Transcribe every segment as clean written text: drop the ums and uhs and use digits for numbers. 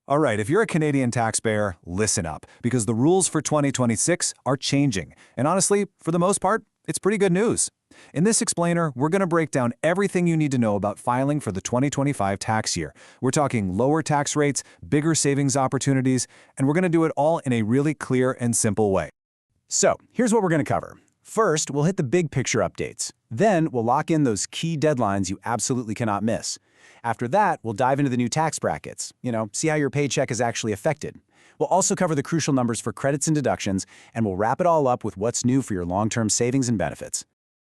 All right, if you're a Canadian taxpayer, listen up, because the rules for 2026 are changing. And honestly, for the most part, it's pretty good news. In this explainer, we're going to break down everything you need to know about filing for the 2025 tax year. We're talking lower tax rates, bigger savings opportunities, and we're going to do it all in a really clear and simple way. So, here's what we're going to cover. First, we'll hit the big picture updates. Then, we'll lock in those key deadlines you absolutely cannot miss. After that, we'll dive into the new tax brackets, see how your paycheck is actually affected. We'll also cover the crucial numbers for credits and deductions, and we'll wrap it all up with what's new for your long-term savings and benefits.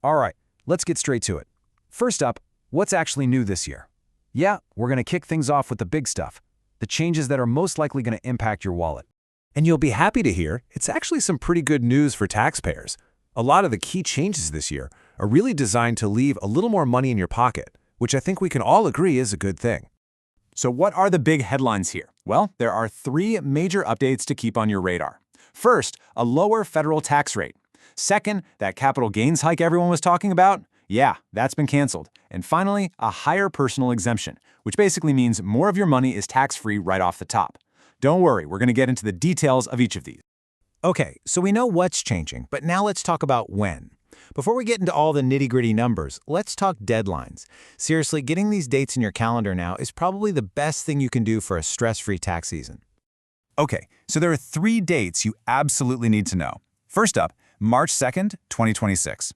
All right, let's get straight to it. First up, what's actually new this year? Yeah, we're going to kick things off with the big stuff, the changes that are most likely going to impact your wallet. And you'll be happy to hear it's actually some pretty good news for taxpayers. A lot of the key changes this year are really designed to leave a little more money in your pocket, which I think we can all agree is a good thing. So what are the big headlines here? Well, there are three major updates to keep on your radar. First, a lower federal tax rate. Second, that capital gains hike everyone was talking about? Yeah, that's been canceled. And finally, a higher personal exemption, which basically means more of your money is tax-free right off the top. Don't worry, we're going to get into the details of each of these. Okay, so we know what's changing, but now let's talk about when. Before we get into all the nitty-gritty numbers, let's talk deadlines. Seriously, getting these dates in your calendar now is probably the best thing you can do for a stress-free tax season. Okay, so there are three dates you absolutely need to know. First up, March 2nd, 2026.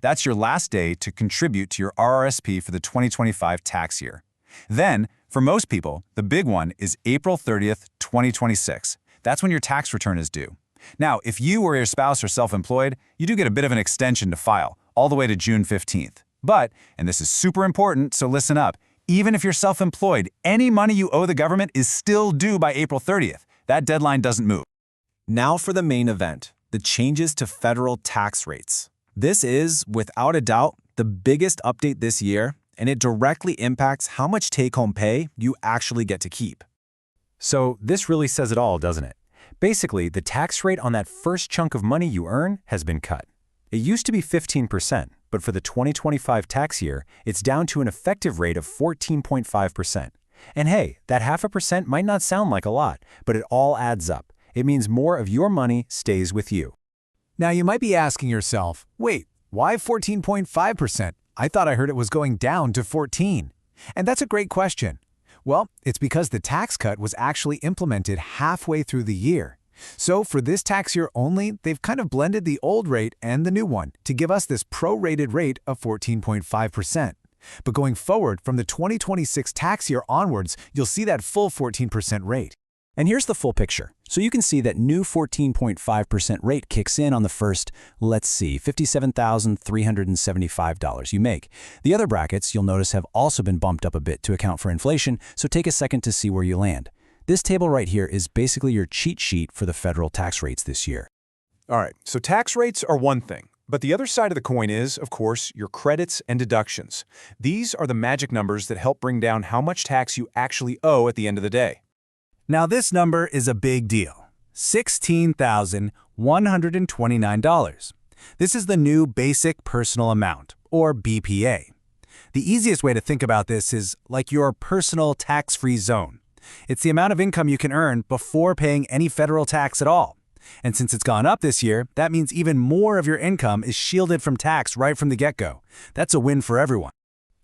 That's your last day to contribute to your RRSP for the 2025 tax year. Then, for most people, the big one is April 30th, 2026. That's when your tax return is due. Now, if you or your spouse are self-employed, you do get a bit of an extension to file, all the way to June 15th. But, and this is super important, so listen up, even if you're self-employed, any money you owe the government is still due by April 30th. That deadline doesn't move. Now for the main event, the changes to federal tax rates. This is, without a doubt, the biggest update this year, and it directly impacts how much take-home pay you actually get to keep. So this really says it all, doesn't it? Basically, the tax rate on that first chunk of money you earn has been cut. It used to be 15%, but for the 2025 tax year, it's down to an effective rate of 14.5%. And hey, that 0.5% might not sound like a lot, but it all adds up. It means more of your money stays with you. Now you might be asking yourself, wait, why 14.5%? I thought I heard it was going down to 14. And that's a great question. Well, it's because the tax cut was actually implemented halfway through the year. So for this tax year only, they've kind of blended the old rate and the new one to give us this prorated rate of 14.5%. But going forward, from the 2026 tax year onwards, you'll see that full 14% rate. And here's the full picture. So you can see that new 14.5% rate kicks in on the first, $57,375 you make. The other brackets, you'll notice, have also been bumped up a bit to account for inflation, so take a second to see where you land. This table right here is basically your cheat sheet for the federal tax rates this year. All right, so tax rates are one thing, but the other side of the coin is, of course, your credits and deductions. These are the magic numbers that help bring down how much tax you actually owe at the end of the day. Now this number is a big deal, $16,129. This is the new Basic Personal Amount, or BPA. The easiest way to think about this is like your personal tax-free zone. It's the amount of income you can earn before paying any federal tax at all. And since it's gone up this year, that means even more of your income is shielded from tax right from the get-go. That's a win for everyone.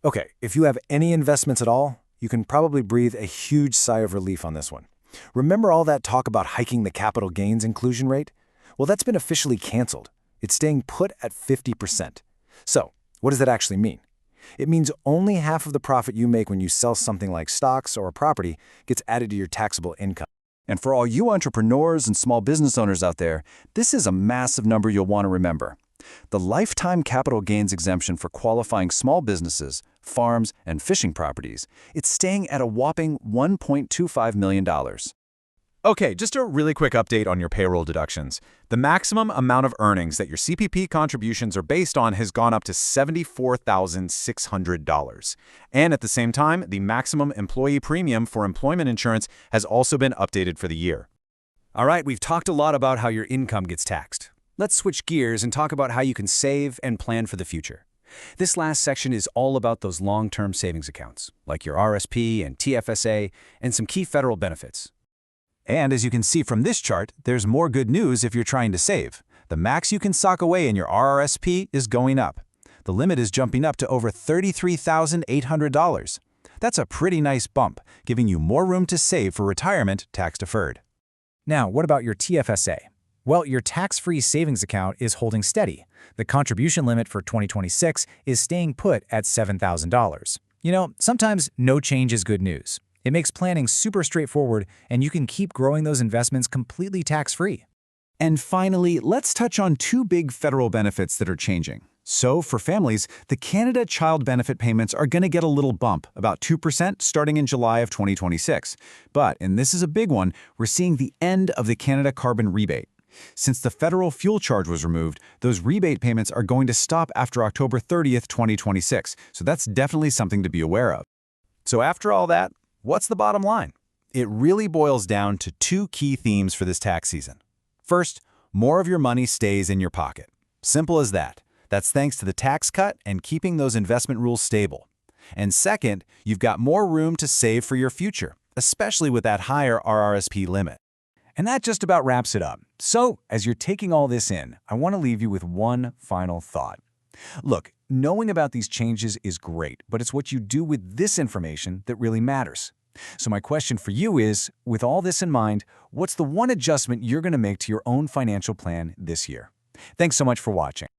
Okay, if you have any investments at all, you can probably breathe a huge sigh of relief on this one. Remember all that talk about hiking the capital gains inclusion rate? Well, that's been officially canceled. It's staying put at 50%. So, what does that actually mean? It means only half of the profit you make when you sell something like stocks or a property gets added to your taxable income. And for all you entrepreneurs and small business owners out there, this is a massive number you'll want to remember. The lifetime capital gains exemption for qualifying small businesses, farms, and fishing properties, it's staying at a whopping $1.25 million. Okay, just a really quick update on your payroll deductions. The maximum amount of earnings that your CPP contributions are based on has gone up to $74,600. And at the same time, the maximum employee premium for employment insurance has also been updated for the year. All right, we've talked a lot about how your income gets taxed. Let's switch gears and talk about how you can save and plan for the future. This last section is all about those long-term savings accounts, like your RSP and TFSA, and some key federal benefits. And as you can see from this chart, there's more good news if you're trying to save. The max you can sock away in your RRSP is going up. The limit is jumping up to over $33,800. That's a pretty nice bump, giving you more room to save for retirement tax-deferred. Now, what about your TFSA? Well, your tax-free savings account is holding steady. The contribution limit for 2026 is staying put at $7,000. You know, sometimes no change is good news. It makes planning super straightforward, and you can keep growing those investments completely tax-free. And finally, let's touch on two big federal benefits that are changing. So, for families, the Canada Child Benefit payments are going to get a little bump, about 2% starting in July of 2026. But, and this is a big one, we're seeing the end of the Canada Carbon Rebate. Since the federal fuel charge was removed, those rebate payments are going to stop after October 30th, 2026. So that's definitely something to be aware of. So after all that, what's the bottom line? It really boils down to two key themes for this tax season. First, more of your money stays in your pocket. Simple as that. That's thanks to the tax cut and keeping those investment rules stable. And second, you've got more room to save for your future, especially with that higher RRSP limit. And that just about wraps it up. So, as you're taking all this in, I want to leave you with one final thought. Look, knowing about these changes is great, but it's what you do with this information that really matters. So my question for you is, with all this in mind, what's the one adjustment you're going to make to your own financial plan this year? Thanks so much for watching.